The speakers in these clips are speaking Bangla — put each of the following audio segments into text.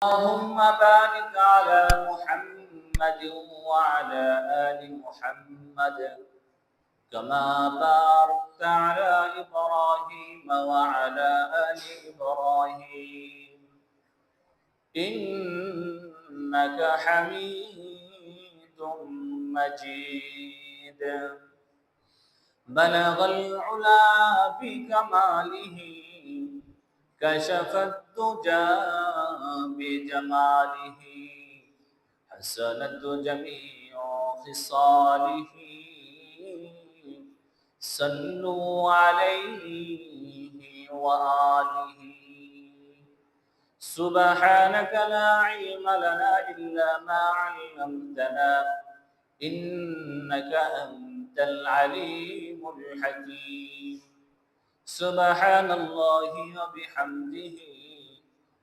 اللهم بارك على محمد وعلى آل محمد كما باركت على إبراهيم وعلى آل إبراهيم إنك حميد مجيد. بلغ العلا بكماله كشف الدجى بجماله حسنت جميع خصاله صلوا عليه وآله. سبحانك لا علم لنا إلا ما علمتنا إنك أنت العليم الحكيم. سبحان الله وبحمده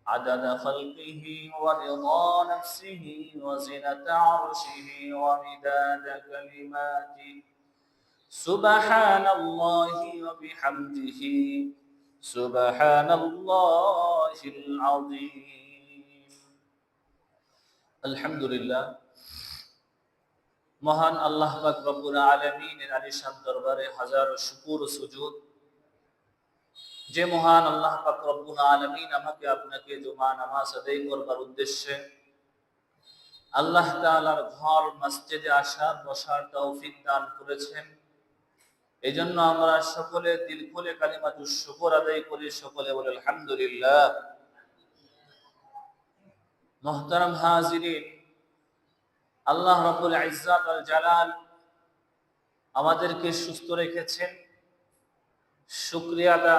عدد خلقه ورضا نفسه وزنة عرشه ومداد كلماته. سبحان الله وبحمده سبحان الله العظيم. আলহামদুলিল্লাহ, মহান আল্লাহ পাক রব্বুল আলামিনের আলিশান দরবারে হাজারো শুকর ও সুজুদ, যে মহান আল্লাহ পাক রব্বুল আলামিন আমাকে আপনাকে জুমা নামাজ আদায় করবার উদ্দেশ্যে আল্লাহ তাআলার ঘর মসজিদে আসার বসার তৌফিক দান করেছেন। এই জন্য আমরা সকলে দিল খুলে কালিমাতুশ শুকর আদায় করি, সকলে বলে আলহামদুলিল্লাহ। মুহতারাম হাজিরিন, আল্লাহ রাব্বুল ইজ্জাত ওয়াল জালাল আমাদেরকে সুস্থ রেখেছেন। শুকরিয়াটা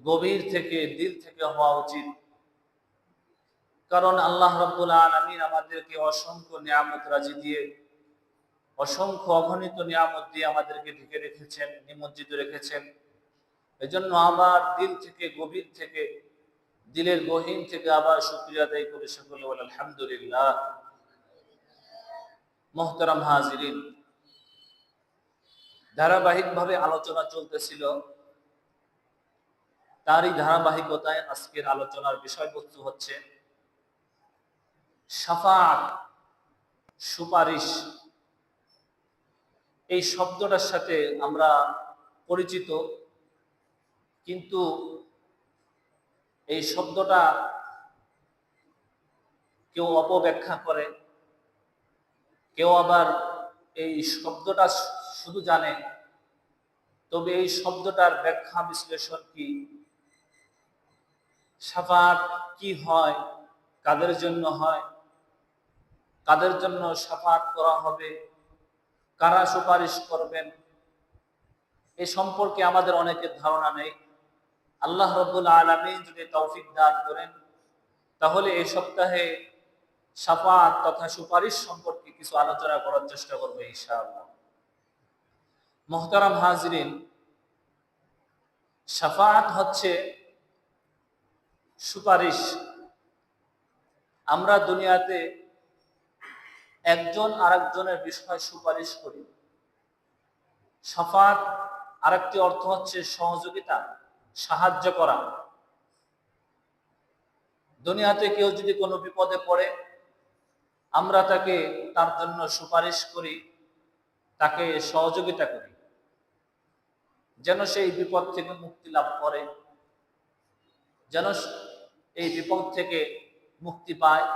গভীর থেকে দিল থেকে হওয়া উচিত, কারণ আল্লাহ রাব্বুল আলামিন আমাদেরকে অসংখ্য নিয়ামত রাজি দিয়ে, অসংখ্য অগণিত নিয়ামত দিয়ে আমাদেরকে ঢেকে রেখেছেন, নিমজ্জিত রেখেছেন। এজন্য আবার দিল থেকে, গভীর থেকে, দিলের গহীন থেকে আবার শুকরিয়া আদায় করে সকলে বলে আলহামদুলিল্লাহ। মুহতারাম হাজিরিন, ধারাবাহিকভাবে আলোচনা চলতেছিল, তারই ধারাবাহিকতায় আজকের আলোচনার বিষয়বস্তু হচ্ছে শাফাআত, সুপারিশ। এই শব্দটার সাথে আমরা পরিচিত, কিন্তু এই শব্দটা কেউ অপব্যাখ্যা করে, কেউ আবার এই শব্দটা শুধু জানে, তবে এই শব্দটার ব্যাখ্যা বিশ্লেষণ কি, শাফাআত কি হয়, কাদের জন্য হয়, কাদের জন্য শাফাআত করা হবে, কারা সুপারিশ করবেন, এ সম্পর্কে আমাদের অনেকের ধারণা নেই। আল্লাহ রাব্বুল আলামিন যদি তৌফিক দান করেন, তাহলে এই সপ্তাহে শাফাআত তথা সুপারিশ সম্পর্কে কিছু আলোচনা করার চেষ্টা করব ইনশাআল্লাহ। মুহতারাম হাজিরিন, শাফাআত হচ্ছে সুপারিশ। আমরা দুনিয়াতে একজন আরেকজনের বিষয়ে সুপারিশ করি। শাফাআত আরেকটি অর্থ হচ্ছে সহযোগিতা, সাহায্য করা। দুনিয়াতে কেউ যদি কোনো বিপদে পড়ে, আমরা তাকে, তার জন্য সুপারিশ করি, তাকে সহযোগিতা করি, যেন সেই বিপদ থেকে মুক্তি লাভ করে, যেন এই বিপদ থেকে মুক্তি পায়।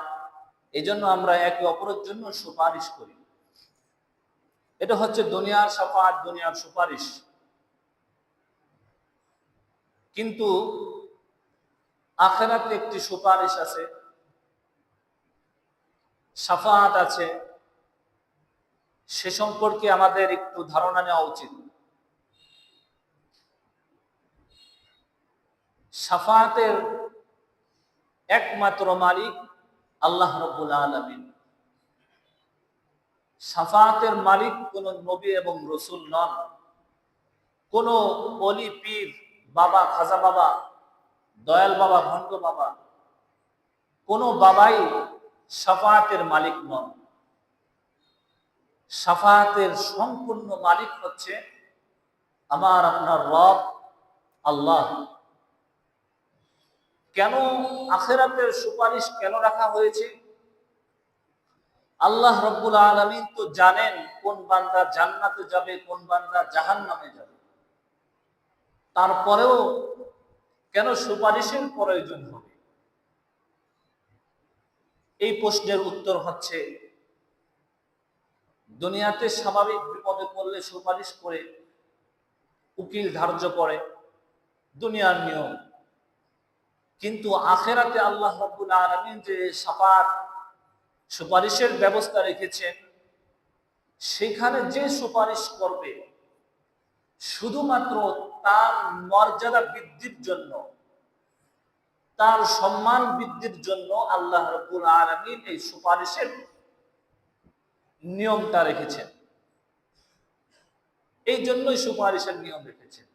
এই জন্য আমরা একে অপরের জন্য সুপারিশ করি। এটা হচ্ছে দুনিয়ার শাফাআত, দুনিয়ার সুপারিশ। কিন্তু আখিরাতে একটি সুপারিশ আছে, শাফাআত আছে, সে সম্পর্কে আমাদের একটু ধারণা নেওয়া উচিত। শাফাআতের একমাত্র মালিক আল্লাহ রাব্বুল আলামিন। শাফাআতের মালিক কোন নবী এবং রাসূল নন, কোন ওলি, পীর, বাবা, খাজা বাবা, দয়াল বাবা, ভণ্ড বাবা, কোন বাবাই শাফাআতের মালিক নন। শাফাআতের সম্পূর্ণ মালিক হচ্ছে আমার আপনার রব আল্লাহ। কেন আখিরাতের সুপারিশ কেন রাখা হয়েছে? আল্লাহ রাব্বুল আলামিন তো জানেন কোন বান্দা জান্নাতে যাবে, কোন বান্দা জাহান্নামে যাবে। তারপরেও কেন সুপারিশের প্রয়োজন হবে? এই প্রশ্নের উত্তর হচ্ছে, দুনিয়াতে স্বাভাবিক বিপদে পড়লে সুপারিশ করে, উকিল ধার্য করে, দুনিয়ার নিয়ম। কিন্তু আখিরাতে আল্লাহ রাব্বুল আলামিন যে শাফাত সুপারিশের ব্যবস্থা রেখেছেন, সেখানে যে সুপারিশ করবে শুধুমাত্র তার মর্যাদা বৃদ্ধির জন্য, তার সম্মান বৃদ্ধির জন্য আল্লাহ রাব্বুল আলামিন এই সুপারিশের নিয়মটা রেখেছেন। এই জন্যই সুপারিশের নিয়ম রেখেছেন।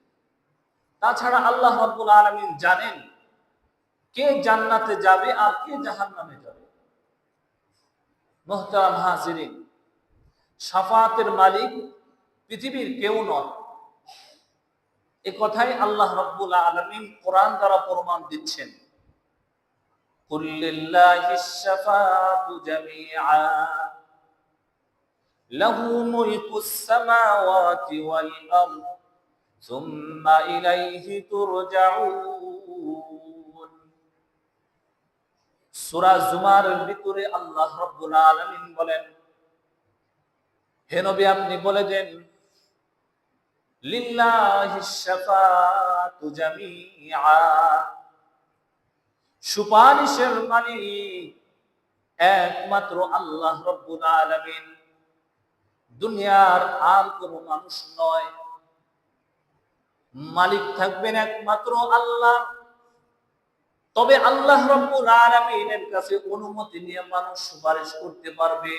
তাছাড়া আল্লাহ রাব্বুল আলামিন জানেন কে জান্নাতে যাবে আর কে জাহান্নামে যাবে। মুহতারাম হাজিরিন, শাফাতের মালিক পৃথিবীর কেউ নয়, এ কথাই আল্লাহ রাব্বুল আলামিন কোরআন দ্বারা প্রমাণ দিচ্ছেন। কুল লিল্লাহিশ শাফাআতু জামিআ লাহু মুলকুস সামাওয়াতি ওয়াল আরদ সুম্মা ইলাইহি তুরজাউন। সূরা জুমারের ভিতরে আল্লাহ রাব্বুল আলামিন বলেন, হে নবী আপনি বলে দেন, লিল্লাহিশ শাফাআতু জামিআ, সুপারিশের মালিক একমাত্র আল্লাহ রাব্বুল আলামিন, দুনিয়ার আর কোনো মানুষ নয়। মালিক থাকবেন একমাত্র আল্লাহ। তবে আল্লাহ রাব্বুল আলামিনের কাছে অনুমতি নিয়ে মানুষ সুপারিশ করতে পারবে।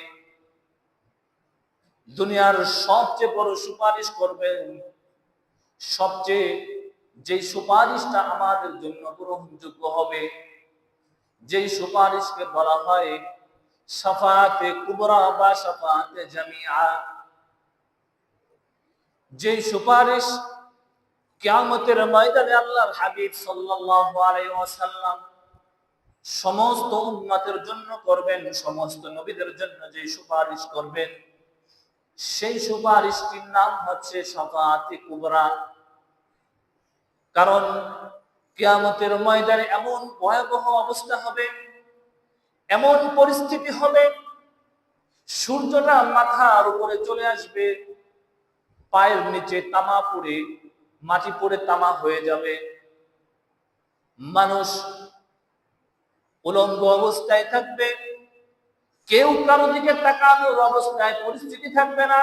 দুনিয়ার সবচেয়ে বড় সুপারিশ করবেন, সবচেয়ে যে সুপারিশটা আমাদের জন্য গ্রহণযোগ্য হবে, যেই সুপারিশকে বলা হয় শাফাআতে কুবরা বা শাফাআতে জামিআ, যেই সুপারিশ কিয়ামতের ময়দানে আল্লাহর হাবিব সাল্লাল্লাহু আলাইহি ওয়াসাল্লাম সমস্ত উম্মতের জন্য করবেন, সমস্ত নবীদের জন্য যে সুপারিশ করবেন, সেই সুপারিশটির নাম হচ্ছে শাফাআতে কুবরা। কারণ কিয়ামতের ময়দানে এমন ভয়াবহ অবস্থা হবে, এমন পরিস্থিতি হবে, সূর্যটা মাথার উপরে চলে আসবে, পায়ের নিচে তামা পড়ে, মাটি পড়ে তামা হয়ে যাবে, মানুষ উলঙ্গ অবস্থায় থাকবে, কেউ কারো দিকে তাকানোর অবস্থায় পরিস্থিতি থাকবে না।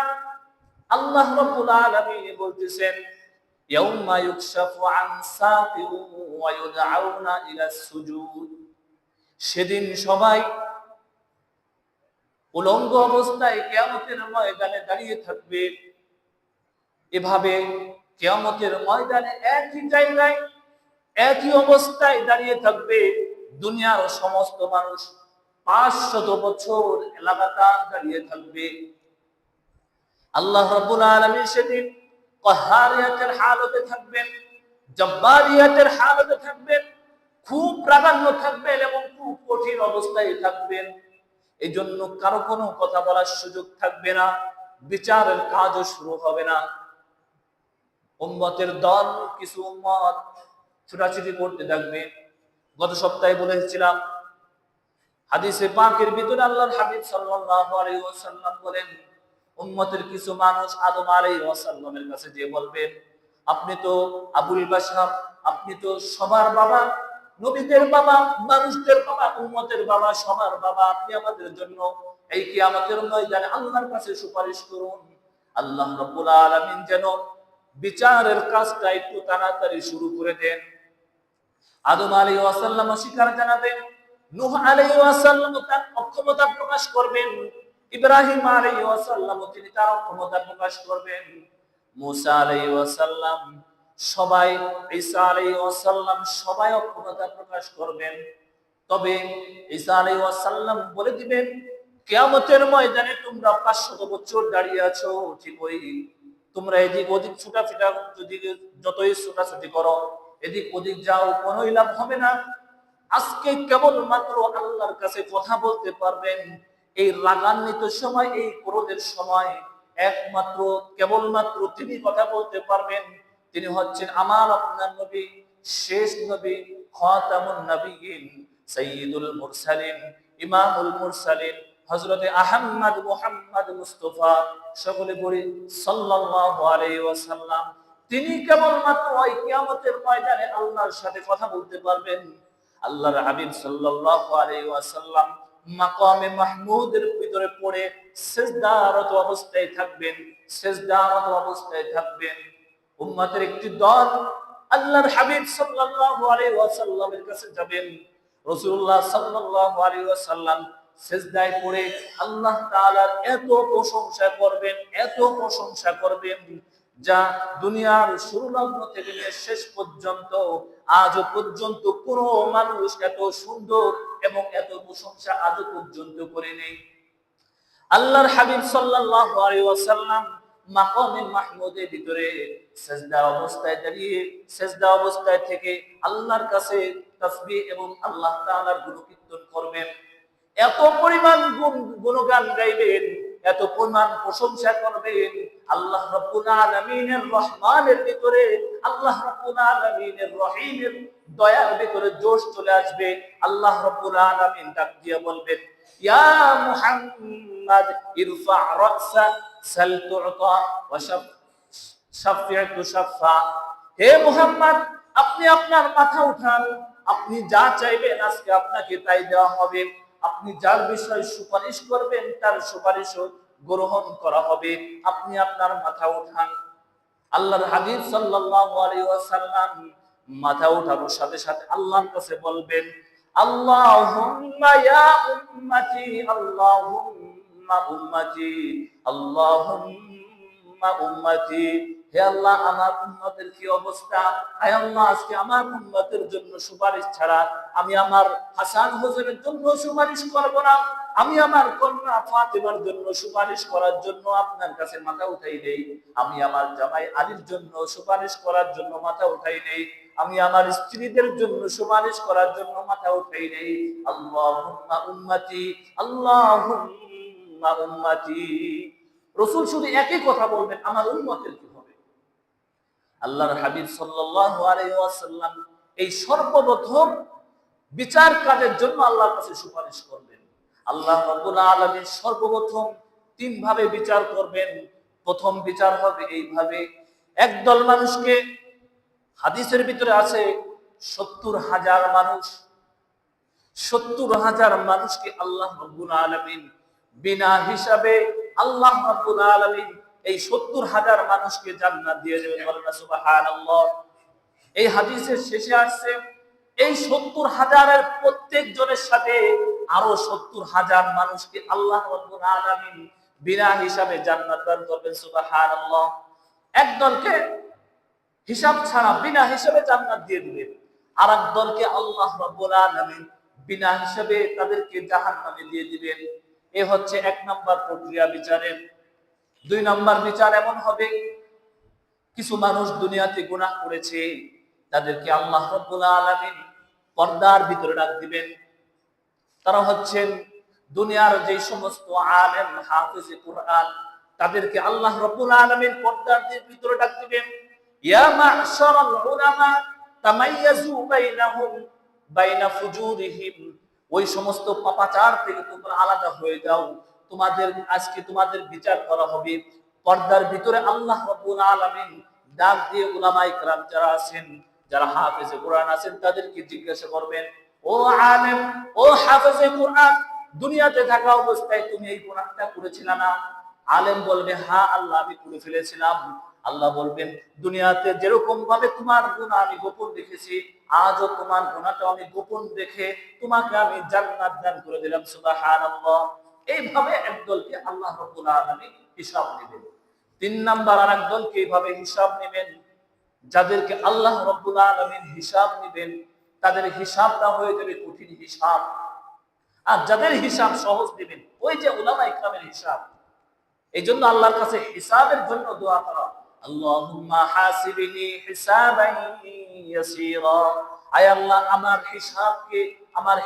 আল্লাহ রাব্বুল আলামিন বলতেছেন, ইয়াউমা ইউকশাফু আন সাকিন ওয়া ইউদআউনা ইলা সুজুদ, সেদিন সবাই উলঙ্গ অবস্থায় কিয়ামতের ময়দানে দাঁড়িয়ে থাকবে। এভাবে কিয়ামতের ময়দানে একই জায়গায় একই অবস্থায় দাঁড়িয়ে থাকবে দুনিয়ার সমস্ত মানুষ। 500 বছর লাগাতার দাঁড়িয়ে থাকবে। আল্লাহ রাব্বুল আলামিন সেদিন কাহারিয়াতের হালতে থাকবেন, জব্বারিয়াতের হালতে থাকবেন, খুব প্রাধান্য থাকবেন এবং খুব কঠিন অবস্থায় থাকবেন। এই জন্য কারো কোনো কথা বলার সুযোগ থাকবে না, বিচারের কাজও শুরু হবে না। উম্মতের দল, কিছু উম্মত ছুটাছুটি করতে থাকবে। গত সপ্তাহে বলেছিলাম, হাদিসে পাকের ভিতরে আল্লাহর হাবিব সাল্লাল্লাহু আলাইহি ওয়াসাল্লাম বলেন, উম্মতের কিছু মানুষ আদম আলাইহিস সালামের কাছে যে বলবেন, আপনি তো আবুল বাশার, আপনি তো সবার বাবা, নবীদের বাবা, মানুষদের বাবা, উম্মতের বাবা, সবার বাবা, আপনি আমাদের জন্য এই কিয়ামতের ময়দানে আল্লাহর কাছে সুপারিশ করুন। আল্লাহ রাব্বুল আলামিন যেন বিচারের কাজটা একটু তাড়াতাড়ি শুরু করে দেন। আদম আলাইহিস সালাম অস্বীকার জানাবেন, নূহ আলাইহিস সালাম তার অক্ষমতা প্রকাশ করবেন, ইব্রাহিম আলাইহিস সালাম তিনি তার অক্ষমতা প্রকাশ করবেন, মুসা আলাইহিস সালাম সবাই, ঈসা আলাইহিস সালাম সবাই অক্ষমতা প্রকাশ করবেন। তবে ঈসা আলাইহিস সালাম বলে দিবেন, কিয়ামতের ময়দানে তোমরা 500 বছর দাঁড়িয়ে আছো, ঠিকই তোমরা এদিক ওদিক ছুটাফিটা, যদি যতই ছুটাছুটি করো, এদিক ওদিক যাও, কোনোই লাভ হবে না। আজকে কেবলমাত্র আল্লাহর কাছে কথা বলতে পারবেন। এই রাগান্বিত সময়, এই ক্রোধের সময় একমাত্র কেবলমাত্র তিনি কথা বলতে পারবেন। তিনি হচ্ছেন আমার আপনার নবী, শেষ নবী, খাতামুন নবিয়্যিন, সাইয়্যিদুল মুরসালিন, ইমামুল মুরসালিন, হযরতে আহমদ মুহাম্মদ মুস্তাফা, সকলে বলি সাল্লাল্লাহু আলাইহি ওয়াসাল্লাম। তিনি কেবলমাত্র ওই কিয়ামতের ময়দানে আল্লাহর সাথে কথা বলতে পারবেন। আল্লাহর হাবিব সাল্লাল্লাহু আলাইহি ওয়াসাল্লাম মাকামে মাহমুদের ভিতরে পড়ে সিজদারত অবস্থায় থাকবেন, সিজদারত অবস্থায় থাকবেন। উম্মতের একটি দল আল্লাহর হাবিব সাল্লাল্লাহু আলাইহি ওয়াসাল্লামের কাছে যাবেন। রাসূলুল্লাহ সাল্লাল্লাহু আলাইহি ওয়াসাল্লাম সিজদায় পড়ে আল্লাহ তাআলার এত প্রশংসা করবেন, এত প্রশংসা করবেন, যা দুনিয়ার শুরু লগ্ন থেকে শেষ পর্যন্ত আজও পর্যন্ত কোনো মানুষ এত সুন্দর এবং এত প্রশংসা আজও পর্যন্ত করে নেই। আল্লাহর হাবিব সাল্লাল্লাহু আলাইহি ওয়াসাল্লাম মাকামে মাহমুদের ভিতরে সিজদা অবস্থায় দাঁড়িয়ে সিজদা অবস্থায় থেকে আল্লাহর কাছে তাসবিহ এবং আল্লাহ তাআলার গুণকীর্তন করবেন। এত পরিমাণ গুণগান গাইবেন, এত পরিমাণ প্রশংসা করবেন। আল্লাহ রাব্বুল আলামিনের রহমানের ভিতরে, আল্লাহ রাব্বুল আলামিনের রহিমের দয়ার ভিতরে জোশ চলে আসবে। আল্লাহ রাব্বুল আলামিন ডাক দিয়ে বলবেন, ইয়া মুহাম্মদ ইরফা রাসা সাল তুতা ওয়া শাফি'ু তুশাফা। হে মুহাম্মদ, আপনি আপনার মাথা উঠান, আপনি যা চাইবেন আজকে আপনাকে তাই দেওয়া হবে। আপনি যার বিষয়ে সুপারিশ করবেন তার সুপারিশও গ্রহণ করা হবে। আপনি আপনার মাথা উঠান। আল্লাহর হাবিব সাল্লাল্লাহু আলাইহি ওয়াসাল্লাম মাথা উঠানোর সাথে সাথে আল্লাহর কাছে বলবেন, আল্লাহুম্মা ইয়া উম্মতি, আল্লাহুম্মা উম্মতি, আল্লাহুম্মা উম্মতি। হে আল্লাহ, আমার উম্মতের কি অবস্থা? হে আল্লাহ, আজকে আমার উম্মতের জন্য সুপারিশ ছাড়া আমি আমার হাসান হুজুরের জন্য সুপারিশ করব না। আমি আমার কন্যা ফাতেমার জন্য সুপারিশ করার জন্য আপনার কাছে মাথা উঠাই দেই। আমি আমার জামাই আলীর জন্য সুপারিশ করার জন্য মাথা উঠাই দেই। আমি আমার স্ত্রীদের জন্য সুপারিশ করার জন্য মাথা উঠাই দেই। আল্লাহুম্মা উম্মতি, আল্লাহুম্মা উম্মতি। রাসূল শুধু একই কথা বলবেন, আমার উম্মতের কি হবে? আল্লাহর হাবিব সাল্লাল্লাহু আলাইহি ওয়াসাল্লাম এই সর্বপ্রথম বিচার কাজের জন্য আল্লাহর কাছে সুপারিশ করবেন। আল্লাহ রাব্বুল আলামিন সর্বপ্রথম তিন ভাবে বিচার করবেন। প্রথম বিচার হবে এইভাবে, একদল মানুষকে, হাদিসের ভিতরে আছে ৭০,০০০ মানুষ, ৭০,০০০ মানুষকে আল্লাহ রাব্বুল আলামিন বিনা হিসাবে, আল্লাহ রাব্বুল আলামিন এই ৭০,০০০ মানুষকে জান্নাত দিয়ে দেবেন। বলেন না সুবহানাল্লাহ। এই হাদিসের শেষে আসছে এই ৭০,০০০-এর প্রত্যেক জনের সাথে আরো ৭০,০০০ মানুষকে আল্লাহ রাব্বুল আলামিন বিনা হিসাবে জান্নাত দান করবেন। সুবহানাল্লাহ। একদলকে হিসাব ছাড়া বিনা হিসাবে জান্নাত দিয়ে দিবেন, আর এক দলকে আল্লাহ রাব্বুল আলামিন বিনা হিসাবে তাদেরকে জাহান্নামে দিয়ে দিবেন। এ হচ্ছে এক নাম্বার প্রক্রিয়া বিচারের। দুই নাম্বার বিচার এমন হবে, কিছু মানুষ দুনিয়াতে গুনাহ করেছে, তাদেরকে আল্লাহ রাব্বুল আলামিন পর্দার ভিতরে রাখ দিবেন। তারা হচ্ছেন দুনিয়ার যে সমস্ত আলেম হাফেজে কুরআন, তাদেরকে আল্লাহ রাব্বুল আলামিন পর্দার ভিতরে ডাক দিবেন, ইয়া মা'শারাল উলামা তামাইয়াজু বাইনা ফুজুরিহিম। ওই সমস্ত পাপাচার থেকে তোমরা আলাদা হয়ে যাও, আজকে তোমাদের বিচার করা হবে। পর্দার ভিতরে আল্লাহ রাব্বুল আলামিন ডাক দিয়ে উলামায়ে কেরাম যারা আছেন, যারা হাফেজে কোরআন আছেন, তাদেরকে জিজ্ঞাসা করবেন, ও আলেম, ও হাফেজে কোরআন, দুনিয়াতে থাকা অবস্থায় তুমি এই গুনাহটা করেছিলে না? আলেম বলবে, হ্যাঁ আল্লাহ, আমি করে ফেলেছিলাম। আল্লাহ বলবেন, দুনিয়াতে যেরকম ভাবে তোমার গুনাহ আমি গোপন রেখেছি, আজও তোমার গুনাহটা আমি গোপন রেখে তোমাকে আমি জান্নাত দান করে দিলাম। সুবহানাল্লাহ। এইভাবে একদলকে আল্লাহ রাব্বুল আলামিন হিসাব নেবেন। তিন নাম্বার আরেক দলকে এইভাবে হিসাব নেবেন, যাদেরকে আল্লাহ রাব্বুল আলামিন হিসাব নেবেন, তাদের হিসাবটা হয়ে যাবে কঠিন হিসাব। আর যাদের হিসাব সহজ নেবেন, ওই যে উলামায়ে কেরামের হিসাব। এই জন্য আল্লাহর কাছে হিসাবের জন্য দোয়া করা, আল্লাহুম্মা হাসিবনি হিসাবান ইয়াসীরা, আয় আল্লাহ আমার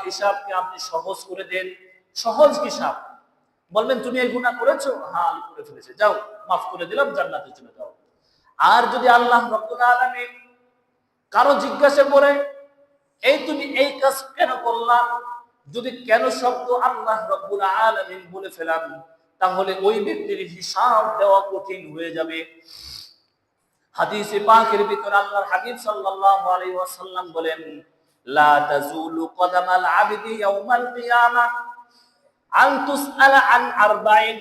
হিসাবকে আপনি সহজ করে দেন। সহজ হিসাব। বলবেন তুমি এই গুনাহ করেছো? হ্যাঁ আমি করে ফেলেছি, যাও মাফ করে দিলাম, জান্নাতে চলে যাও। আর যদি আল্লাহ রাব্বুল আলামিন কারো জিজ্ঞাসা করে এই তুমি এই কাজ কেন করলা, যদি কেন শব্দ আল্লাহ রাব্বুল আলামিন বলে ফেলান, তাহলে ওই ব্যক্তির হিসাব দেওয়া কঠিন হয়ে যাবে। হাদিসে পাকের ভিতরে আল্লাহর হাবিব সাল্লাল্লাহু আলাইহি ওয়াসাল্লাম বলেন, লা তাজুলু কদামাল আবদি ইয়াউমাল কিয়ামাহ আন তুসআলা আন আরবাইন।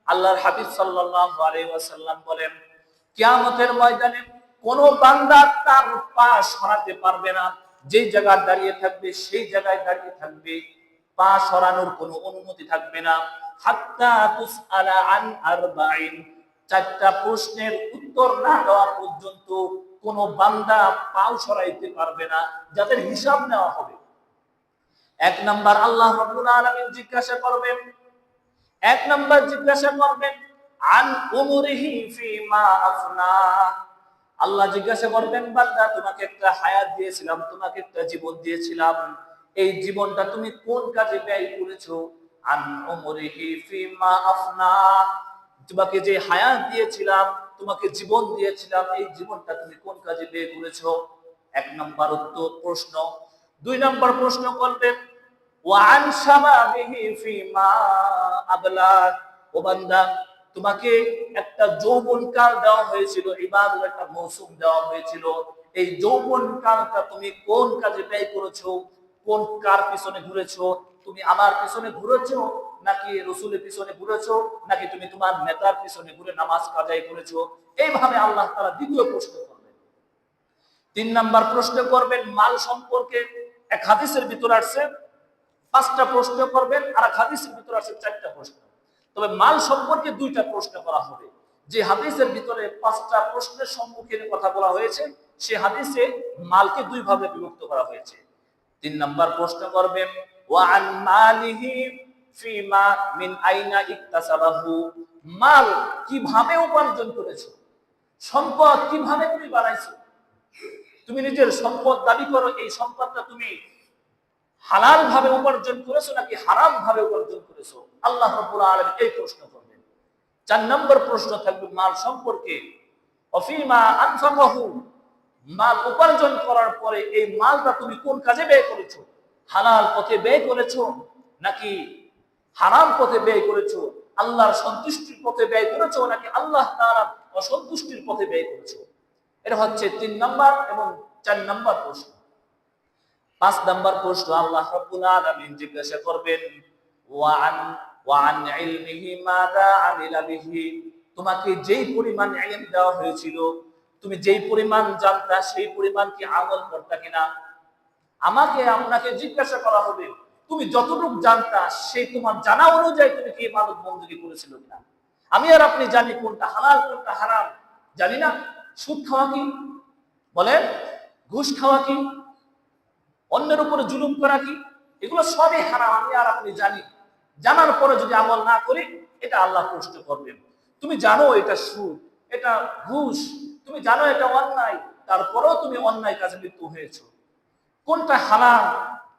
আল্লাহর হাবিব সাল্লাল্লাহু আলাইহি ওয়াসাল্লাম বলেন, কিয়ামতের ময়দানে কোন বান্দা তার পা সরাতে পারবে না, যেই জায়গায় দাঁড়িয়ে থাকবে সেই জায়গায় দাঁড়িয়ে থাকবে, পা সরানোর কোনো অনুমতি থাকবে না। হাত্তা তুসআলা আন আরবাইন, চারটা প্রশ্নের উত্তর না দেওয়া পর্যন্ত কোন বান্দা পাও সরাইতে পারবে না, যাদের হিসাব নেওয়া হবে। এক নাম্বার আল্লাহ রাব্বুল আলামিন জিজ্ঞাসা করবেন, এক নাম্বার জিজ্ঞাসা করবেন আন উমরিহি ফিমা আফনা। আল্লাহ জিজ্ঞাসা করবেন, বান্দা তোমাকে একটা হায়াত দিয়েছিলাম, তোমাকে একটা জীবন দিয়েছিলাম, এই জীবনটা তুমি কোন কাজে ব্যয় করেছো? আন উমরিহি ফিমা আফনা, তোমাকে যে হায়াত দিয়েছিলাম, তোমাকে জীবন দিয়েছিলাম, এই জীবনটা তুমি কোন কাজে ব্যয় করেছো? এক নাম্বার উত্তর প্রশ্ন। দুই নাম্বার প্রশ্ন করবেন ওয়ান শাবাবিহি ফিমা আবলা। ও বান্দা, তোমাকে একটা যৌবনকাল দেওয়া হয়েছিল, ইবাদতের একটা মৌসুম দেওয়া হয়েছিল, এই যৌবনকালটা তুমি কোন কাজে ব্যয় করেছো? কোন কার পিছনে ঘুরেছো? তুমি আমার পিছনে ঘুরেছো, নাকি রাসূলের পিছনে ঘুরেছো, নাকি তুমি তোমার নেতার পিছনে ঘুরে নামাজ কাজাই করেছো? এইভাবে আল্লাহ তাআলা দ্বিতীয় প্রশ্ন করবেন। তিন নাম্বার প্রশ্ন করবেন মাল সম্পর্কে। এক হাদিসের ভিতর আসছে 5টা প্রশ্ন করবেন, আর এক হাদিসের ভিতর আসছে 4টা প্রশ্ন। তবে মাল সম্পর্কে 2টা প্রশ্ন করা হবে। যে হাদিসের ভিতরে 5টা প্রশ্নের সম্মুখীন কথা বলা হয়েছে, সে হাদিসে মালকে 2 ভাগে বিভক্ত করা হয়েছে। 3 নাম্বার প্রশ্ন করবেন ওয়া আন মালিহি ফিমা মিন আইনা ইকতাসাবাহু। মাল কিভাবে উপার্জন করেছো? সম্পদ কিভাবে তুমি বানাইছো? তুমি নিজের সম্পদ দাবি করো, এই সম্পদটা তুমি হালাল ভাবে উপার্জন করেছো নাকি হারাম ভাবে উপার্জন করেছো? আল্লাহ রাব্বুল আলামিন এই প্রশ্ন করবেন। 4 নম্বর প্রশ্ন থাকবে মাল সম্পর্কে, অফিমা আনফাকাহু। মাল উপার্জন করার পরে এই মালটা তুমি কোন কাজে ব্যয় করেছো? হালাল পথে ব্যয় করেছো নাকি হারাম পথে ব্যয় করেছো? আল্লাহর সন্তুষ্টির পথে ব্যয় করেছো নাকি আল্লাহ তাআলার অসন্তুষ্টির পথে ব্যয় করেছো? এটা হচ্ছে 3 নাম্বার এবং 4 নাম্বার প্রশ্ন। 5 নাম্বার প্রশ্ন আল্লাহ রাব্বুল আলামিন জিজ্ঞাসা করবেন ওয়ান ইলমিহি মাযা আমিলা বিহি। তোমাকে যেই পরিমাণ ইলম দেওয়া হয়েছিল, তুমি যেই পরিমাণ জানতা, সেই পরিমাণ কি আমল করতে কিনা? আমাকে আপনাকে জিজ্ঞাসা করা হবে তুমি যতটুকু জানতা সেই তোমার জানা অনুযায়ী তুমি কি ইবাদত বندگی করেছিল কিনা? আমি আর আপনি জানি কোনটা হালাল কোনটা হারাম, জানি না। সুদ খাওয়া কি? বলেন, ঘুষ খাওয়া কি? অন্যের উপরে জুলুম করা কি? এগুলো সবই হারাম, আমি আর আপনি জানি। জানার পরে যদি আমল না করি, এটা আল্লাহ প্রশ্ন করবেন। তুমি জানো এটা সুদ, এটা ঘুষ, তুমি জানো এটা অন্যায়, তারপরেও তুমি অন্যায় কাজে লিপ্ত হয়েছো। কোনটা হালাল,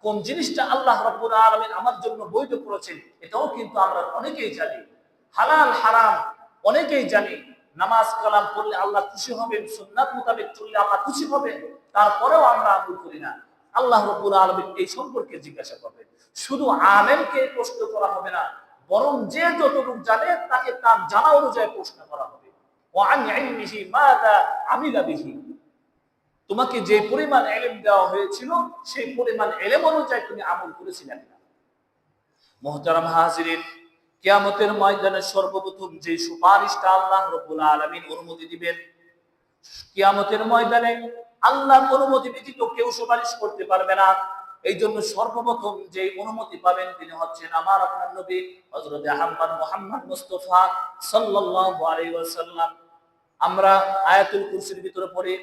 কোন জিনিসটা আল্লাহ রাব্বুল আলামিন আমার জন্য বৈধ করেছেন, এটাও কিন্তু আমরা অনেকেই জানি। হালাল হারাম অনেকেই জানি। নামাজ কালাম পড়লে আল্লাহ খুশি হবেন, সুন্নাত মোতাবেক চললে আল্লাহ খুশি হবেন, তারপরেও আমরা আমল করি না। আল্লাহ রাব্বুল আলামিন এই সম্পর্কে জিজ্ঞাসা করবেন। শুধু আলেমকে প্রশ্ন করা হবে না, বরং যে যতটুকু জানে তাকে তার জানা অনুযায়ী প্রশ্ন করা হবে। ওয়া আন ইলমিহি মাযা আমিলা বিহি। তোমাকে যে পরিমাণ ইলম দেওয়া হয়েছিল সেই পরিমাণ ইলম অনুযায়ী তুমি আমল করেছিলে কিনা? মুহতারাম হাজিরিন, কিয়ামতের ময়দানে সর্বপ্রথম যে সুপারিশটা আল্লাহ রাব্বুল আলামিন অনুমতি দিবেন, কিয়ামতের ময়দানে আল্লাহর অনুমতি ব্যতীত কেউ সুপারিশ করতে পারবে না। এই জন্য সর্বপ্রথম যে অনুমতি পাবেন তিনি হচ্ছেন আমার আপনার নবী হযরত আহমদ মুহাম্মদ মুস্তাফা সাল্লাল্লাহু আলাইহি ওয়াসাল্লাম। আমরা আয়াতুল কুরসির ভিতরে পড়ি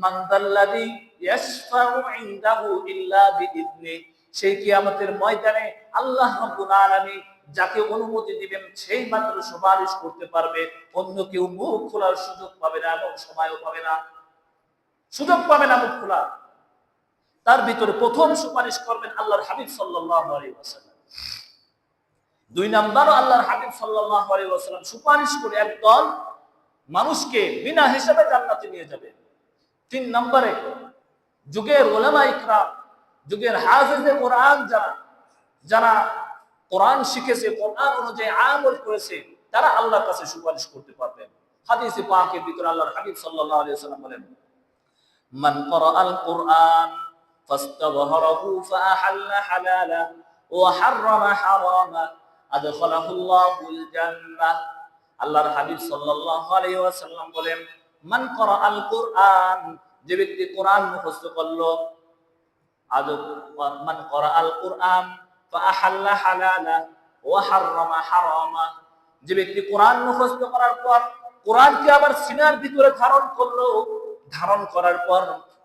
মান যাল্লাযী ইয়াশফাউ ইনদাহু ইল্লা বিইذনি। সেই কিয়ামতের ময়দানে আল্লাহ রাব্বুল আলামিন যাকে অনুমতি দিবেন সেই মাত্র সুপারিশ করতে পারবে, অন্য কেউ মুখ খোলার সুযোগ পাবে না এবং সময়ও পাবে না, সুযোগ পাবে না মুখ খোলার। তার ভিতরে প্রথম সুপারিশ করবেন আল্লাহর হাবিব সাল্লাল্লাহু আলাইহি ওয়াসাল্লাম। 2 নাম্বারও আল্লাহর হাবিব সাল্লাল্লাহু আলাইহি ওয়াসাল্লাম সুপারিশ করে একদল মানুষকে বিনা হিসাবে জান্নাতে নিয়ে যাবে। 3 নম্বরে যুগের উলামা ইকরাম, যুগের হাফেজে কোরআন যারা কোরআন শিখেছে, কোরআন অনুযায়ী আমল করেছে, তারা আল্লাহর কাছে সুপারিশ করতে পারবেন। হাদিসে পাকের ভিতরে আল্লাহর হাবিব সাল্লাল্লাহু আলাইহি ওয়াসাল্লাম বলেন, মান ক্বারাআল কুরআন ফাস্তাযহারাহু ফাআহাল্লা হালালা ওয়া হাররামা হারামা আদখালাহুল্লাহুল জান্নাহ। আল্লাহর হাবিব সাল্লাল্লাহু আলাইহি ওয়াসাল্লাম বলেন, মান ক্বারাআল কুরআন, যে ব্যক্তি কোরআন মুখস্থ করলো, মান ক্বারাআল কুরআন ফাআহাল্লা হালালা ওয়া হাররামা হারামা, যে ব্যক্তি কোরআন মুখস্থ করার পর কোরআনকে আবার সিনার ভিতরে ধারণ করলো, ধারণ করার পর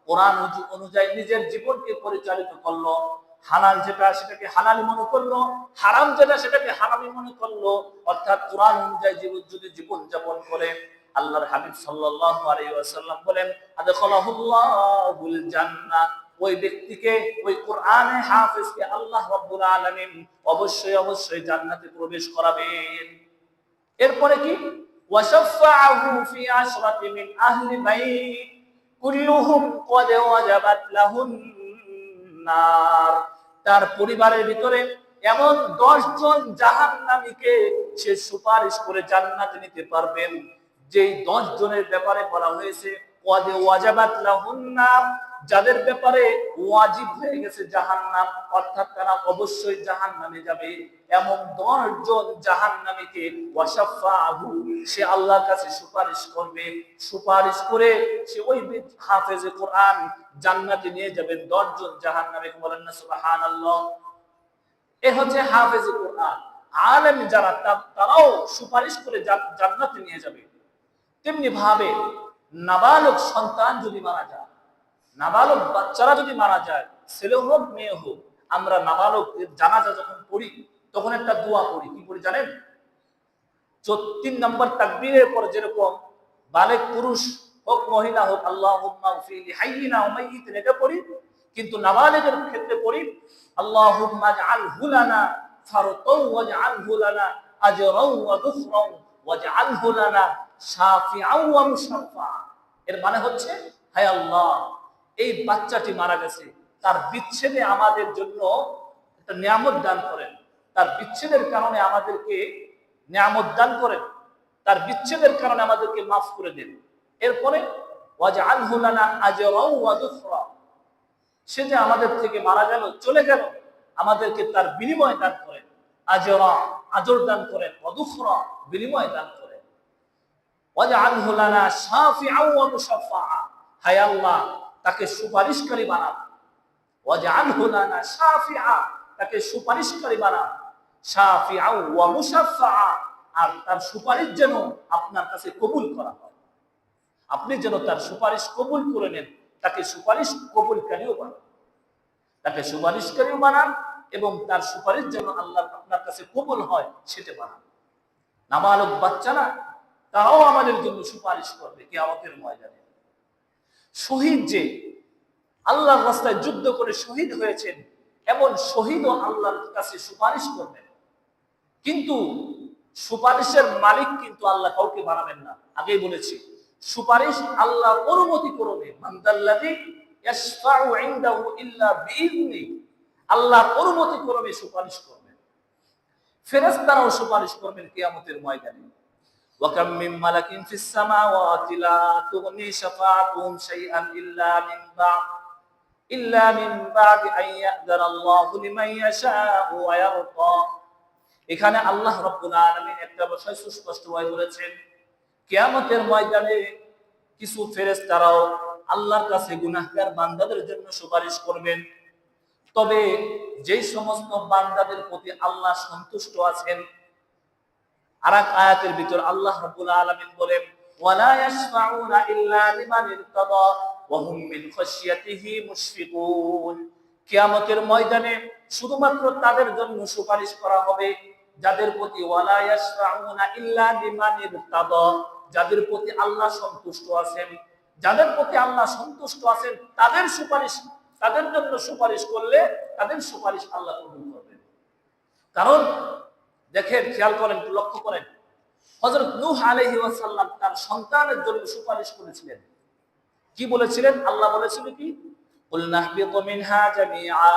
কোরআন অনুযায়ী নিজের জীবনকে পরিচালিত করলো, হালাল যেটা সেটাকে হালালি মনে করলো, হারাম যেটা সেটাকে হারামি মনে করলো, অর্থাৎ কোরআন অনুযায়ী যদি জীবন যাপন করে, আল্লাহর হাবিব সাল্লাল্লাহু আলাইহি ওয়াসাল্লাম বলেন, আদখালাহুল্লাহুল জান্নাহ, ওই ব্যক্তিকে, ওই কোরআনে হাফেজকে আল্লাহ রাব্বুল আলামিন অবশ্যই জান্নাতে প্রবেশ করাবেন। এরপরে কি, ওয়াশাফাআহু ফি আশরাতি মিন আহলি বাইত কুল্লুহুম ক্বাদ ওয়াজাবাত লাহুন নার, তার পরিবারের ভিতরে এমন 10 জন জাহান্নামীকে সে সুপারিশ করে জান্নাতে নিতে পারবেন, যেই 10 জনের ব্যাপারে বলা হয়েছে ক্বাদ ওয়াজাবাত লাহুন নার, যাদের ব্যাপারে ওয়াজিব হয়ে গেছে জাহান্নাম, অর্থাৎ তারা অবশ্যই জাহান্নামে যাবে, এমন 10 জন জাহান্নামীকে ওয়াশাফাহু, সে আল্লাহর কাছে সুপারিশ করবে, সুপারিশ করে সে ওই হাফেজে কোরআন জান্নাতে নিয়ে যাবে 10 জন জাহান্নামীকে। বলেন না সুবহানাল্লাহ। এ হচ্ছে হাফেজে কোরআন। আলেম যারা, তারাও সুপারিশ করে জান্নাতে নিয়ে যাবে। তেমনি ভাবে নাবালক সন্তান যদি মারা যায়, নাবালক বাচ্চারা যদি মারা যায়, ছেলে হোক মেয়ে হোক, আমরা নাবালক জানাজা যখন পড়ি তখন একটা দোয়া পড়ি, কি পড়ি জানেন? 3 নম্বর তাকবীরের পর যেরকম বালেগ পুরুষ হোক মহিলা হোক, আল্লাহুম্মা ফিলি হাইয়িনা ওয়া মাইয়িতিনা, এটা পড়ি, কিন্তু নাবালেগের ক্ষেত্রে পড়ি আল্লাহুম্মা আজআলহু লানা ফারতাও ওয়াজআলহু লানা আজরাও ওয়া দুখরাও ওয়াজআলহু লানা শাফিআও ওয়া মুশাফফা। এর মানে হচ্ছে, হে আল্লাহ, এই বাচ্চাটি মারা গেছে, তার বিচ্ছেদে আমাদের জন্য একটা নিয়ামত দান করেন, তার বিচ্ছেদের কারণে আমাদেরকে নিয়ামত দান করেন, তার বিচ্ছেদের কারণে আমাদেরকে মাফ করে দেন। এরপরে ওয়াজআলহু লানা আজরাও ওয়া দুখরা, সে যে আমাদের থেকে মারা গেল, চলে গেল, আমাদেরকে তার বিনিময় দান করেন, আজরা, আজর দান করেন, ওয়া দুখরা, বিনিময় দান করেন, ওয়াজআলহু লানা শাফিআও ওয়া মুশাফফা, হে আল্লাহ, তাকে সুপারিশকারী বানান, ওয়াজআলহু লানা শাফিআ, তাকে সুপারিশকারী বানান, শাফিআ ওয়া মুশাফফা, আর তার সুপারিশ যেন আপনার কাছে কবুল করা হয়, আপনি যেন তার সুপারিশ কবুল করে নেন, তাকে সুপারিশ কবুলকারীও বানান, তাকে সুপারিশকারীও বানান, এবং তার সুপারিশ যেন আল্লাহ আপনার কাছে কবুল হয় সেটা বানান। নাবালক বাচ্চারা, তারাও আমাদের জন্য সুপারিশ করবে কিয়ামতের ময়দানে। শহীদ যে আল্লাহর রাস্তায় যুদ্ধ করে শহীদ হয়েছেন, এমন শহীদও আল্লাহর কাছে সুপারিশ করবেন, কিন্তু সুপারিশের মালিক কিন্তু আল্লাহ কাউকে বানাবেন না। আগেই বলেছি, সুপারিশ আল্লাহর অনুমতি ক্রমে, মানদাল্লাযী ইয়াশফাউ ইনদাহু ইল্লা বিইذনি, আল্লাহর অনুমতি ক্রমে সুপারিশ করবেন। ফেরেশতারাও সুপারিশ করবেন কিয়ামতের ময়দানে। ওয়া কাম মিন মালাকিন ফিস সামাওয়াতি লা তুগনি শাফাআতুহুম শাইআন ইল্লা মিন বা'দি আন ইয়া'যানা আল্লাহু লিমান ইয়াশা'উ ওয়া ইয়ারদা। এখানে আল্লাহ রাব্বুল আলামিন একটা বিষয় সুস্পষ্টভাবে বলেছেন, কিয়ামতের ময়দানে কিছু ফেরেশতারাও আল্লাহর কাছে গুনাহগার বান্দাদের জন্য সুপারিশ করবেন। তবে যেই সমস্ত বান্দাদের প্রতি আল্লাহ সন্তুষ্ট আছেন, আরেক আয়াতের ভিতর আল্লাহ রাব্বুল আলামিন বলেন, ওয়ালা ইয়াশফাউনা ইল্লা লিমান ইরতাদা ওয়া হুম মিন খাশিয়াতিহি মুশফিকুন। কিয়ামতের ময়দানে শুধুমাত্র তাদের জন্য সুপারিশ করা হবে যাদের প্রতি, ওয়ালা ইয়াশফাউনা ইল্লা লিমান ইরতাদা, যাদের প্রতি আল্লাহ সন্তুষ্ট আছেন, যাদের প্রতি আল্লাহ সন্তুষ্ট আছেন তাদের সুপারিশ তাদের জন্য সুপারিশ করলে তাদের সুপারিশ আল্লাহ কবুল করবেন। কারণ দেখেন, খেয়াল করেন, লক্ষ্য করেন, হযরত নূহ আলাইহিস সালাম তার সন্তানের জন্য সুপারিশ করেছিলেন। কি বলেছিলেন? আল্লাহ বলেছিলেন কি? কুলনা হাবিতু মিনহা জামিআ।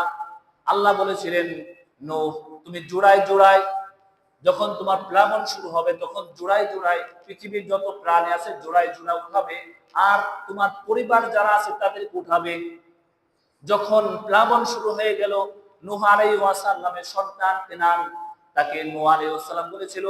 আল্লাহ বলেছিলেন, নূহ তুমি জোড়ায় জোড়ায় যখন তোমার প্লাবন শুরু হবে তখন জোড়ায় জোড়ায় পৃথিবীর যত প্রাণী আছে জোড়ায় জোড়ায় উঠাবে, আর তোমার পরিবার যারা আছে তাদেরকে উঠাবে। যখন প্লাবন শুরু হয়ে গেল, নূহ আলাইহিস সালামের সন্তান কেনান, তাকে নূহ আলাইহিস সালাম বলেছিল,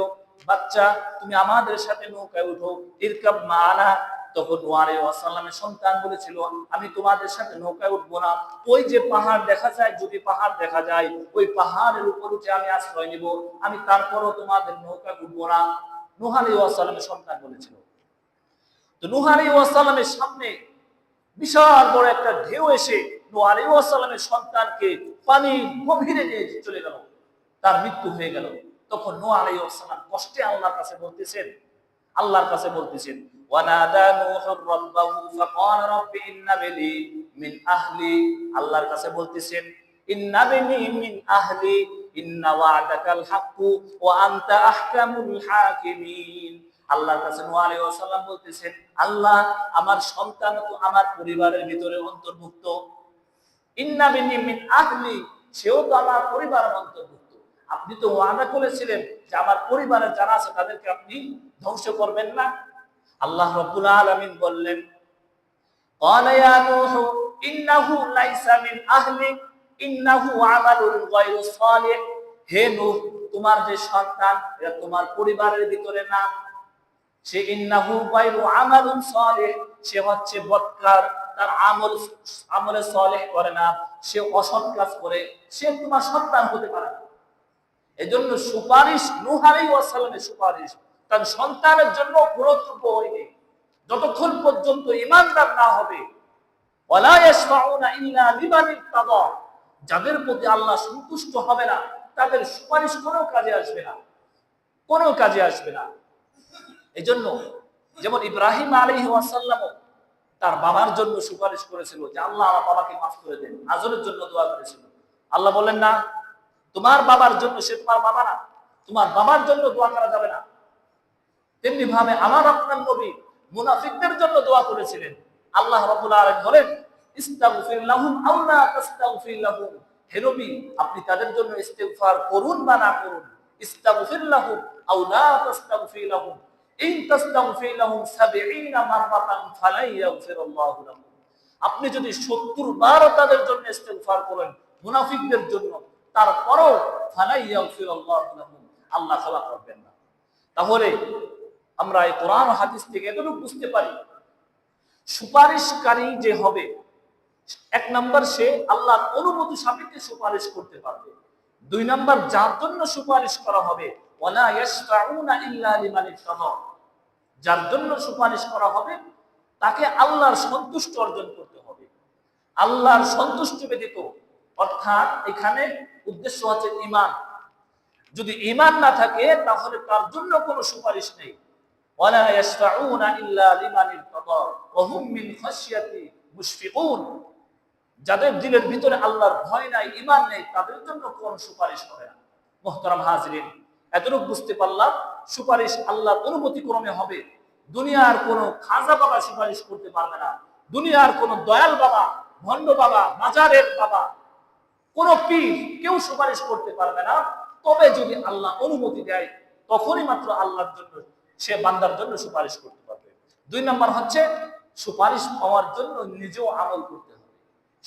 বাচ্চা তুমি আমাদের সাথে নৌকায় উঠো, ইরকাব মানা। তখন নূহ আলাইহিস সালামের সন্তান বলেছিল, আমি তোমাদের সাথে নৌকায় উঠবো না। ওই যে পাহাড় দেখা যায়, যদি পাহাড় দেখা যায় ওই পাহাড়ের উপর উঠে আমি আশ্রয় নিব, আমি তারপরও তোমাদের নৌকায় উঠবো না। নূহ আলাইহিস সালামের সন্তান বলেছিল। তো নূহ আলাইহিস সালামের সামনে বিশাল বড় একটা ঢেউ এসে নূহ আলাইহিস সালামের সন্তানকে পানির গভীরে নিয়ে চলে গেল, তার মৃত্যু হয়ে গেল। তখন নূহ আলাইহিস সালাম কষ্টে আল্লাহর কাছে বলতেছেন, ওয়ানাদা নূহুর রাব্বাহু ফাকালা রাব্বি ইন্না বিনি মিন আহলি। আল্লাহর কাছে বলতেছেন, ইন্না বিনি মিন আহলি ইন্না ওয়া'দাকাল হাক্কু ওয়া আনতা আহকামুল হাকিমিন। আল্লাহর কাছে নূহ আলাইহিস সালাম বলতেছেন, আল্লাহ আমার সন্তান তো আমার পরিবারের ভিতরে অন্তর্ভুক্ত। ইন্না বিনি মিন আহলি, সেও তো আমার পরিবারের অন্তর্ভুক্ত। আপনি তো ওয়াদা করেছিলেন যে আমার পরিবারের যারা আছে তাদেরকে আপনি ধ্বংস করবেন না। আল্লাহ রাব্বুল আলামিন বললেন, ক্বালা ইয়া নূহ ইন্নাহু লাইসা মিন আহলি ইন্নাহু আমালুন গায়রু সালিহ। হে নূহ, তোমার যে সন্তান এটা তোমার পরিবারের ভিতরে না, সে ইন্নাহু গায়রু আমালুন সালিহ, সে হচ্ছে বদকার, তার আমলে সালেহ করে না, সে অসৎ কাজ করে, সে তোমার সন্তান হতে পারে না। এজন্য সুপারিশ, নূহ আলাইহিস সালামের সুপারিশ তার সন্তানের জন্য গুরুত্বপূর্ণ হয়নি যতক্ষণ পর্যন্ত ঈমানদার না হবে। ওয়ালা ইয়াশফাউনা ইল্লা লিমান ইরতাদা, যাদের প্রতি আল্লাহ সন্তুষ্ট হবে না তাদের সুপারিশ কোনো কাজে আসবে না। এজন্য যেমন ইব্রাহিম আলাইহিস সালাম তার বাবার জন্য সুপারিশ করেছিল যে আল্লাহ আমার বাবাকে মাফ করে দেন, আজরের জন্য দোয়া করেছিল। আল্লাহ বলেন না, তোমার বাবার জন্য, সে তোমার বাবা না, তোমার বাবার জন্য দোয়া করা যাবে না। তেমনি ভাবে আমার আপনার নবী মুনাফিকদের জন্য দোয়া করেছিলেন। আল্লাহ রাব্বুল আলামিন বলেন, ইস্তাগফির লাহুম আও লা তাস্তাগফির লাহুম। হে নবী, আপনি তাদের জন্য ইস্তিগফার করুন বা না করুন, ইস্তাগফির লাহুম আও লা তাস্তাগফির লাহুম ইন তাস্তাগফির লাহুম ৭০ মাররাতান ফালাই ইয়াগফিরুল্লাহু লাহুম। আপনি যদি ৭০ বার তাদের জন্য ইস্তিগফার করেন, মুনাফিকদের জন্য, তারপরও ফালাই ইয়াগফিরুল্লাহু লাহুম, আল্লাহ ক্ষমা করবেন না। তাহলে আমরা এই কোরআন ও হাদিস থেকে এতটুকু বুঝতে পারি, সুপারিশকারী যে হবে, এক নাম্বার সে আল্লাহর অনুমতি সাপেক্ষে সুপারিশ করতে পারবে। দুই নাম্বার, যার জন্য সুপারিশ করা হবে, ওয়ালা ইয়াশফাউনা ইল্লা লিমান ইরতাদা, যার জন্য সুপারিশ করা হবে তাকে আল্লাহর সন্তুষ্টি অর্জন করতে হবে। আল্লাহর সন্তুষ্টি ব্যতীত, অর্থাৎ এখানে উদ্দেশ্য হচ্ছে ঈমান। যদি ঈমান না থাকে তাহলে তার জন্য কোনো সুপারিশ নেই। ওয়ালা ইয়াশফাউনা ইল্লা লিমান ইরতাদা ওয়া হুম মিন খাশিয়াতি মুশফিকুন, যাদের দিলের ভিতরে আল্লাহর ভয় নাই, ঈমান নেই, তাদের জন্য কোনো সুপারিশ হবে না। মুহতারাম হাজিরিন, এতটুকু বুঝতে পারলাম সুপারিশ আল্লাহর অনুমতি ক্রমে হবে। দুনিয়ার কোনো খাজা বাবা সুপারিশ করতে পারবে না, দুনিয়ার কোনো দয়াল বাবা, ভণ্ড বাবা, মাজারের বাবা, কোন পীর, কেউ সুপারিশ করতে পারবে না। তবে যদি আল্লাহ অনুমতি দেয় তখনই মাত্র আল্লাহর জন্য, সে বান্দার জন্য সুপারিশ করতে পারবে। দুই নাম্বার হচ্ছে, সুপারিশ পাওয়ার জন্য নিজেও আমল করতে হবে,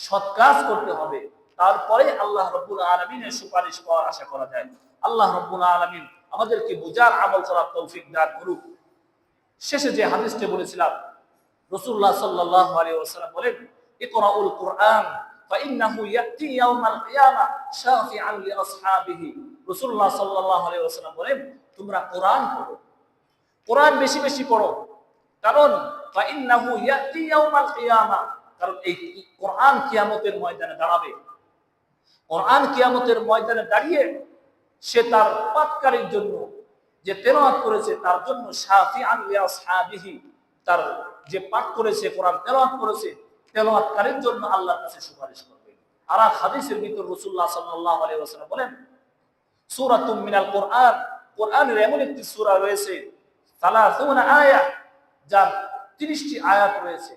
সৎ কাজ করতে হবে, তারপরে আল্লাহ রাব্বুল আলামিনের সুপারিশ পাওয়ার আশা করা যায়। আল্লাহ রাব্বুল আলামিন আমাদেরকে বুঝার, আমল করার তৌফিক দান করুক। শেষে যে হাদিসটি বলেছিলাম, রাসূলুল্লাহ সাল্লাল্লাহু আলাইহি ওয়াসাল্লাম বলেন, ইকরাউল কুরআন ফাইন্নাহু ইয়াতি ইয়াউমাল কিয়ামা শাফিআন লিআসহাবিহি। রাসূলুল্লাহ সাল্লাল্লাহু আলাইহি ওয়াসাল্লাম বলেন, তোমরা কোরআন পড়ো, কোরআন বেশি বেশি পড়ো, কারণ ফাইন্নাহু ইয়াতি ইয়াউমাল কিয়ামা, কারণ এই কোরআন কিয়ামতের ময়দানে দাঁড়াবে। কোরআন কিয়ামতের ময়দানে দাঁড়িয়ে সে তার পাঠকারীর জন্য, যে তেলাওয়াত করেছে তার জন্য, শাফিআন লিআসহাবিহি, তার যে পাঠ করেছে, কোরআন তেলাওয়াত করেছে, তেলাওয়াতকারীর জন্য আল্লাহর কাছে সুপারিশ করবে। আর এক হাদিসের ভিতর রাসূলুল্লাহ সাল্লাল্লাহু আলাইহি ওয়াসাল্লাম বলেন, সূরাতুম মিনাল কোরআন, কোরআনের এমন একটি সূরা রয়েছে 30 আয়াত, যার 30টি আয়াত রয়েছে।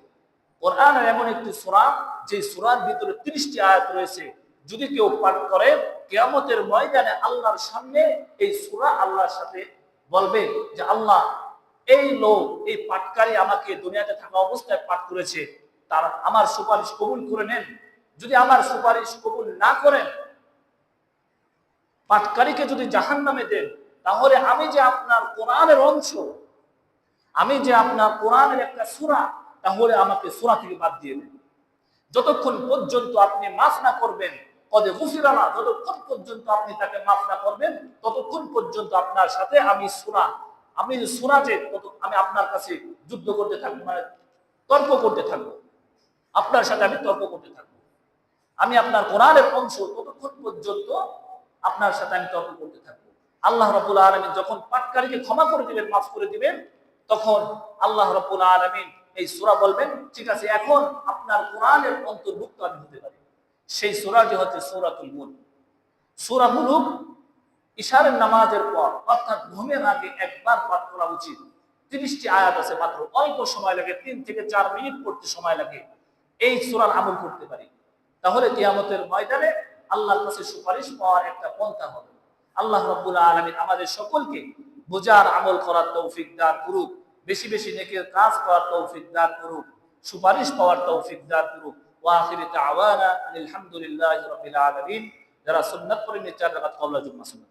কোরআনের এমন একটি সূরা যে সূরার ভিতরে 30টি আয়াত রয়েছে, যদি কেউ পাঠ করে কিয়ামতের ময়দানে আল্লাহর সামনে এই সূরা আল্লাহর সাথে বলবে যে আল্লাহ, এই লোক, এই পাঠকারী আমাকে দুনিয়াতে থাকা অবস্থায় পাঠ করেছে, তার আমার সুপারিশ কবুল করে নেন। যদি আমার সুপারিশ কবুল না করেন, পাঠকারীকে যদি জাহান্নামে দেন, তাহলে আমি যে আপনার কোরআনের অংশ, আমি যে আপনার কোরআনের একটা সূরা, তাহলে আমাকে সূরা থেকে বাদ দিয়ে দেন। যতক্ষণ পর্যন্ত আপনি মাফ না করবেন, কদে গুফিরা না, যতক্ষণ পর্যন্ত আপনি তাকে মাফ না করবেন, ততক্ষণ পর্যন্ত আপনার সাথে আমি সূরা, আমি যে সূরা যে আমি আপনার কাছে যুদ্ধ করতে থাকবো, মানে তর্ক করতে থাকবো, আপনার সাথে আমি তর্ক করতে থাকবো। আমি আপনার কোরআনের অংশ, ততক্ষণ পর্যন্ত আপনার সাথে আমি তর্ক করতে থাকবো। আল্লাহ রাব্বুল আলামিন যখন পাঠকারীকে ক্ষমা করে দিবেন, মাফ করে দিবেন, তখন আল্লাহ রাব্বুল আলামিন এই সূরা বলবেন, ঠিক আছে, এখন আপনার কোরআনের অন্তর্ভুক্ত আমি হতে পারি। সেই সূরাটি হচ্ছে সূরাতুল মুলক। সূরা মুলক ইশারের নামাজের পর, অর্থাৎ ঘুমের আগে একবার পাঠ করা উচিত। 30টি আয়াত আছে, মাত্র অল্প সময় লাগে, 3 থেকে 4 মিনিট পড়তে সময় লাগে। এই সূরার আমল করতে পারি, তাহলে কিয়ামতের ময়দানে আল্লাহর কাছে সুপারিশ পাওয়ার একটা পন্থা হবে। আল্লাহ রাব্বুল আলামিন আমাদের সকলকে বুঝার, আমল করার তৌফিক দান করুক, বেশি বেশি নেকির কাজ করার তৌফিক দান করুক, সুপারিশ পাওয়ার তৌফিক দান করুক। ওয়া আখিরু দাওয়ানা আলহামদুলিল্লাহি রাব্বিল আলামিন। যারা সুন্নাত পড়েন 4 রাকাত ক্বাবলা জুমআহ সুন্নাত